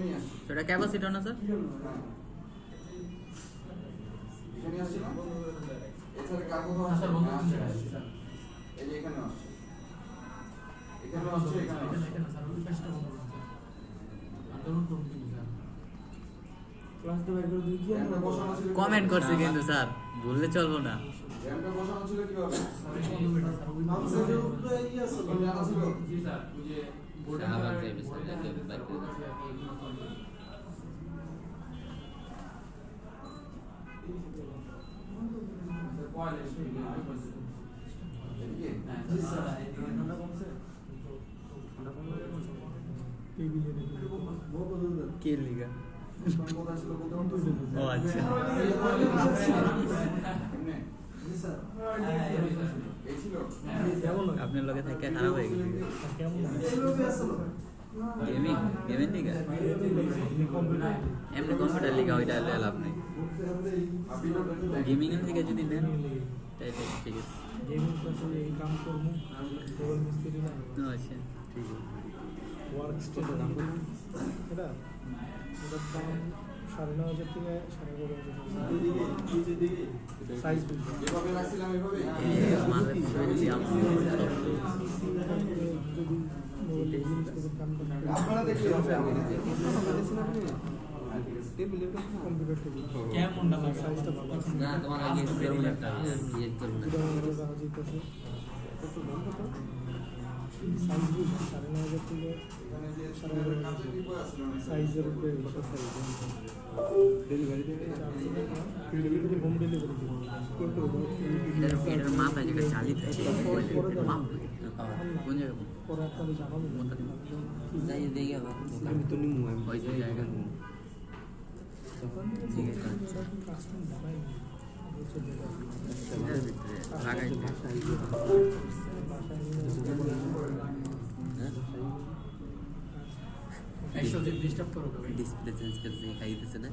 নিয়ে আসছি। এটা ক্যাপাসিটর না স্যার? এখানে আসছি না? এছাড়া কার কোথাও আসছে? এই যে এখানে আসছে। এখানে আসছে, এখানে আসছে। কমেন্ট করছে কিন্তু স্যার, বললে চলবো না। র্যামটা বসানো ছিল কিভাবে? জানা ছিল? কে লিগা? কোথায় ছিল বলতে ও আচ্ছা। এই ছিল? আপনার লগে থেকে খারাপ হয়ে গেছে। গেমিং গেমিং লিগা? এমনি কম্পিউটার লিগা ওইটা লাভ নেই। গেমিং এর লিগা যদি নেন তাহলে ঠিক আছে। গেমিং করলে এই কাম করব কেবল মিস্ত্রি না। আচ্ছা ঠিক আছে। ওয়ার্ক স্টেশন দাম কত? এটা এটার দাম 9,500 থেকে 12,500 সাইজ যেভাবে রাখছিলাম এভাবে মালের তৈরি আমরা যদি আপনারা দেখলে হবে কম্পিউটার টেবিল কেমন না লাগে সাইজটা ভালো আছে না তোমার আগে করব একটা ক্রিয়েট করব না কত দাম কত সাইজ 9,500 থেকে এখানে যে সারা কাছে ডিপো আছে সাইজের উপরে ডেলিভারি দেবে ডেলিভারি হোম ডেলিভারি এটার মাথা যেটা চালিত আছে মাপ কোন জায়গা পরে আপনাদের জানাবো যাই দেখে আবার আমি তো নিমু আমি ওই যে জায়গা ঠিক আছে কাস্টম বানাই লাগাই ডিস্টার্ব করো ডিসপ্লে চেঞ্জ করতে খাই দিতেছে না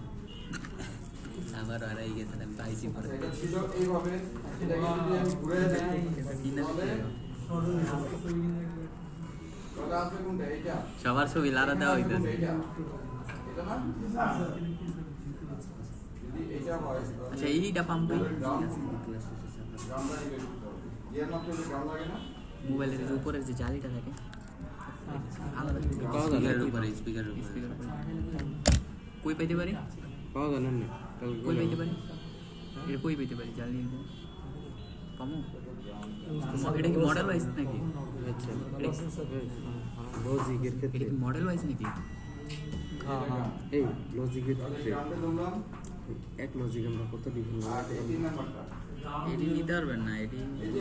আমার হারাই গেছে আমি পাইছি পরে এটা ছিল এইভাবে এটাকে যদি আমি ঘুরে যাই কি না ওটা আসবে কোনটা এইটা সবার ছবি লারা দেওয়া হইতেছে এইটা এটা না যদি এইটা হয় আচ্ছা এইটা পাম্প গ্রাউন্ড লাগে ইয়ার নাম তো গ্রাউন্ড লাগে না মোবাইলের উপরে যে জালিটা থাকে আলাদা স্পিকারের উপরে কই পাইতে পারি পাওয়া গেল না কই পাইতে পারি এটা কই পাইতে পারি জালি পামু এটা কি মডেল ওয়াইজ নাকি আচ্ছা লজিকের এটা ক্ষেত্রে কি মডেল ওয়াইজ নাকি হ্যাঁ হ্যাঁ এই লজিকের ক্ষেত্রে গ্রাউন্ডে দিলাম এক লজিক আমরা কত ডিগ্রি আর এই তিন নাম্বারটা এটি নিতে পারবেন না এটি এই যে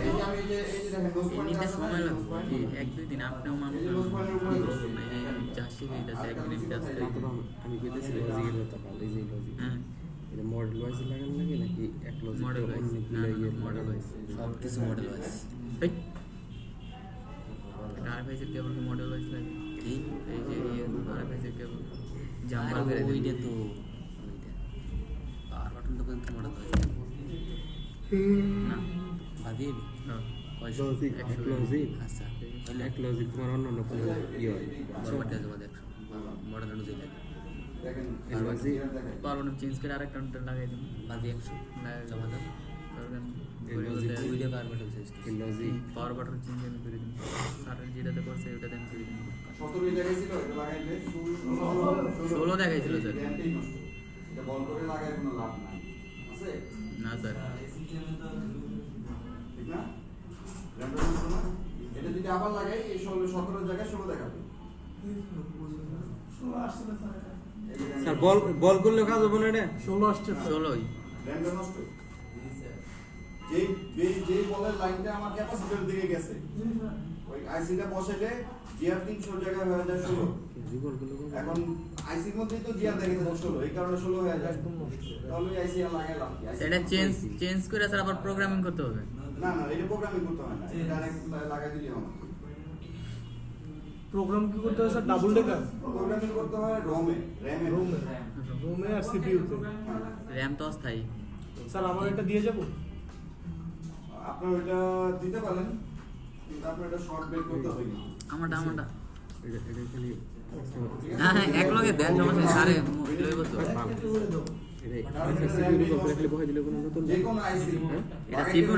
এই যে আমি এই যে দেখেন দোষ নিতে সময় লাগবে এক দুই দিন আপনিও মানুষ যা শিখে এটা একদিন কাজ করে আমি কইতেছি লজিকের কথা ভালো এই যে লজিক হ্যাঁ এটা মডেল ওয়াইজ লাগান লাগে নাকি এক লজিক মডেল ওয়াইজ অনেকগুলো ইয়ে মডেল ওয়াইজ সব কিছু মডেল ওয়াইজ এই আর ভাইসের কেবল কি মডেল ওয়াইজ লাগে এই যে আর ভাইসের কেবল জাম্পার করে ওইটা তো আর বাটন তো কিন্তু মডেল ওয়াইজ না বাদিয়ে লজিক এক লজিক আচ্ছা তাহলে এক লজিক তোমার অন্য অন্য কোনো ইয়ে হয় সবারটা জমা দেখ মডেল অনুযায়ী লাগে দেখেন আর লজিক পারবো চেঞ্জ করে আরেকটা লাগাই দিন বাদি 100 জমা দাও এই লজিক ধরবেন ওইটা পার বাটন চেঞ্জ এই লজিক পাওয়ার বাটন চেঞ্জ আমি করে দিন স্যারের যেটাতে করছে ওটাতে আমি করে দিন 17 দেখাইছিল এটা লাগাইলে 16 দেখাইছিল স্যার গ্যারান্টি নষ্ট এটা বল করে লাগায় কোনো লাভ নাই আছে না স্যার ঠিক না র্যামটা নষ্ট না এটা যদি আবার লাগাই এই 16 17 জায়গায় 16 দেখাবে স্যার বল বল করলে কাজ হবে না এটা 16 আসছে 16ই র্যামটা নষ্ট যেই বলের লাইনটা আমার ক্যাপাসিটর দিকে গেছে ওই আইসিটা বসাইলে জিআর 300 জায়গায় হয়ে যায় 16 এখন আইসির মধ্যেই তো জিআর দেখে 16 এই কারণে 16 হয়ে যায় তাহলে ওই আইসি আর লাগাইলাম কি এটা চেঞ্জ করে স্যার আবার প্রোগ্রামিং করতে হবে না না এটা প্রোগ্রামিং করতে হয় না এটা ডাইরেক্ট লাগাই দিলেই হবে প্রোগ্রাম কি করতে হয় স্যার ডাবল ডেকার প্রোগ্রামিং করতে হয় র্যামে রোমে আর সিপিইউতে র‍্যাম তো অস্থায়ী স্যার আমার এটা দিয়ে যাব আপনার ওইটা দিতে পারেন কিন্তু আপনার এটা শর্ট বের করতে হবে আমারটা হ্যাঁ হ্যাঁ এক লগে দেন সমস্যা নেই। আরে লইব তো যে কোনো আইসি এটা CPU